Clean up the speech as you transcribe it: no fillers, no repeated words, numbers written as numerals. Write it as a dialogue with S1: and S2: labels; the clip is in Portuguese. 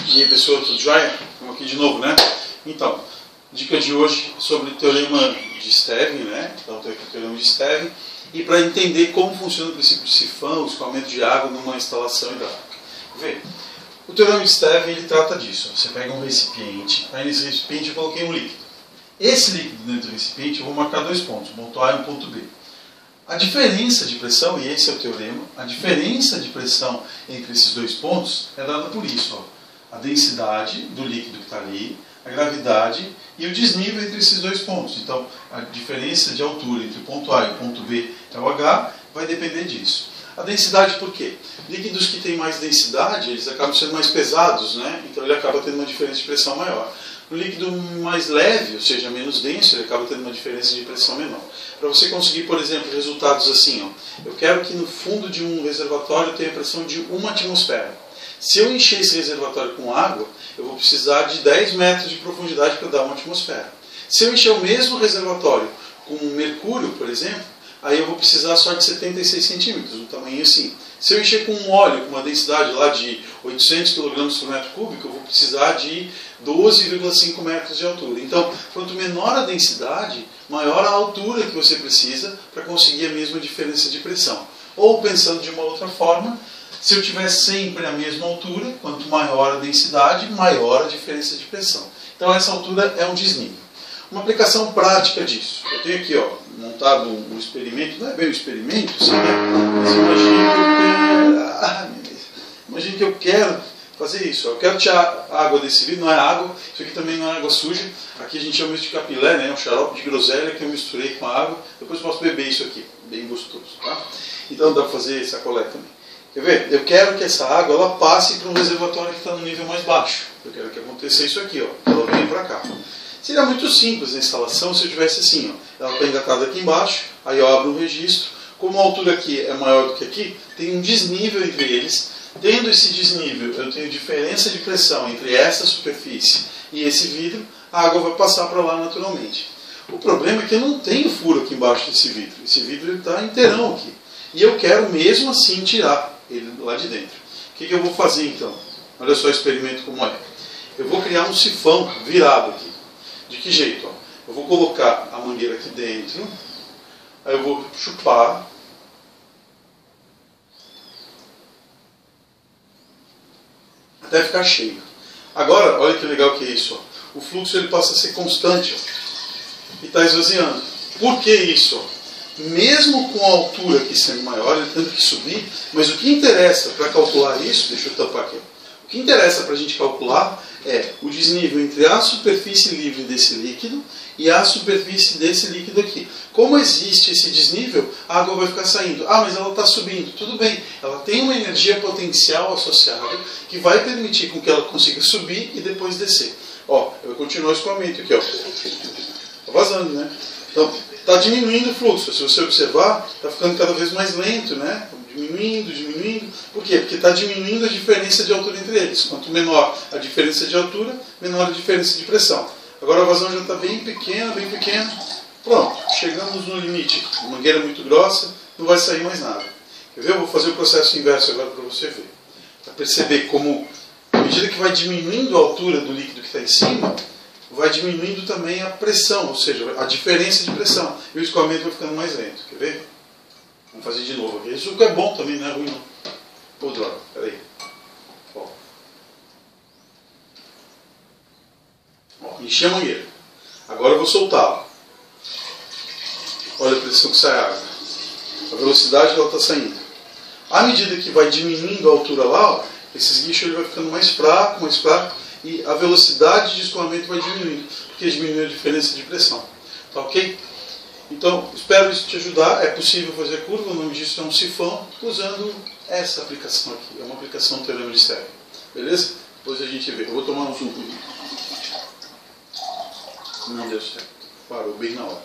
S1: E aí pessoal, tudo jóia? Estamos aqui de novo, né? Então, dica de hoje sobre o teorema de Stevin, né? Então, tem aqui o teorema de Stevin. E para entender como funciona o princípio de sifão, o escoamento de água numa instalação hidráulica. Vê, o teorema de Stevin ele trata disso. Você pega um recipiente, aí nesse recipiente eu coloquei um líquido. Esse líquido dentro do recipiente eu vou marcar dois pontos, um ponto A e um ponto B. A diferença de pressão, e esse é o teorema, a diferença de pressão entre esses dois pontos é dada por isso, ó. A densidade do líquido que está ali, a gravidade e o desnível entre esses dois pontos. Então, a diferença de altura entre o ponto A e o ponto B é o H, vai depender disso. A densidade por quê? Líquidos que têm mais densidade, eles acabam sendo mais pesados, né? Então ele acaba tendo uma diferença de pressão maior. No líquido mais leve, ou seja, menos denso, ele acaba tendo uma diferença de pressão menor. Para você conseguir, por exemplo, resultados assim, ó, eu quero que no fundo de um reservatório tenha pressão de 1 atmosfera. Se eu encher esse reservatório com água, eu vou precisar de 10 metros de profundidade para dar 1 atmosfera. Se eu encher o mesmo reservatório com mercúrio, por exemplo, aí eu vou precisar só de 76 centímetros, um tamanho assim. Se eu encher com um óleo com uma densidade lá de 800 kg por metro cúbico, eu vou precisar de 12,5 metros de altura. Então, quanto menor a densidade, maior a altura que você precisa para conseguir a mesma diferença de pressão. Ou, pensando de uma outra forma, se eu tiver sempre a mesma altura, quanto maior a densidade, maior a diferença de pressão. Então essa altura é um desnível. Uma aplicação prática disso. Eu tenho aqui, ó, montado um experimento, não é bem um experimento, assim, né? Mas imagine que eu quero fazer isso. Eu quero tirar a água desse vidro, não é água, isso aqui também não é água suja. Aqui a gente chama isso de capilé, né? Um xarope de groselha que eu misturei com a água. Depois eu posso beber isso aqui, bem gostoso. Tá? Então dá para fazer sacolé também. Quer ver? Eu quero que essa água ela passe para um reservatório que está no nível mais baixo. Eu quero que aconteça isso aqui, ó. Ela vem para cá. Seria muito simples a instalação se eu tivesse assim, ó. Ela está engatada aqui embaixo, aí eu abro um registro. Como a altura aqui é maior do que aqui, tem um desnível entre eles. Tendo esse desnível, eu tenho diferença de pressão entre essa superfície e esse vidro, a água vai passar para lá naturalmente. O problema é que eu não tenho furo aqui embaixo desse vidro. Esse vidro está inteirão aqui. E eu quero mesmo assim tirar ele lá de dentro. O que eu vou fazer então? Olha só o experimento como é. Eu vou criar um sifão virado aqui. De que jeito? Ó? Eu vou colocar a mangueira aqui dentro. Aí eu vou chupar. Até ficar cheio. Agora, olha que legal que é isso. Ó. O fluxo ele passa a ser constante. Ó, e está esvaziando. Por que isso? Ó? Mesmo com a altura aqui sendo maior, ele tendo que subir, mas o que interessa para calcular isso, deixa eu tampar aqui, o que interessa para a gente calcular é o desnível entre a superfície livre desse líquido e a superfície desse líquido aqui. Como existe esse desnível, a água vai ficar saindo. Ah, mas ela está subindo. Tudo bem, ela tem uma energia potencial associada que vai permitir com que ela consiga subir e depois descer. Ó, eu continuo o escoamento aqui, ó. Está vazando, né? Então, está diminuindo o fluxo. Se você observar, está ficando cada vez mais lento, né? Diminuindo, diminuindo. Por quê? Porque está diminuindo a diferença de altura entre eles. Quanto menor a diferença de altura, menor a diferença de pressão. Agora a vazão já está bem pequena, bem pequena. Pronto, chegamos no limite. A mangueira é muito grossa, não vai sair mais nada. Quer ver? Eu vou fazer o processo inverso agora para você ver. Para perceber como, à medida que vai diminuindo a altura do líquido que está em cima, vai diminuindo também a pressão, ou seja, a diferença de pressão. E o escoamento vai ficando mais lento. Quer ver? Vamos fazer de novo aqui. Isso é bom também, não é ruim não. Pô, droga, peraí. Ó, enchi a mangueira. Agora eu vou soltá-la. Olha a pressão que sai a água. A velocidade que ela está saindo. À medida que vai diminuindo a altura lá, ó, esse esguicho ele vai ficando mais fraco, e a velocidade de escoamento vai diminuindo, porque diminui a diferença de pressão. Tá ok? Então, espero isso te ajudar. É possível fazer curva, o nome disso é um sifão, usando essa aplicação aqui. É uma aplicação do teorema de Stevin. Beleza? Depois a gente vê. Eu vou tomar um suco. Não deu certo. Parou bem na hora.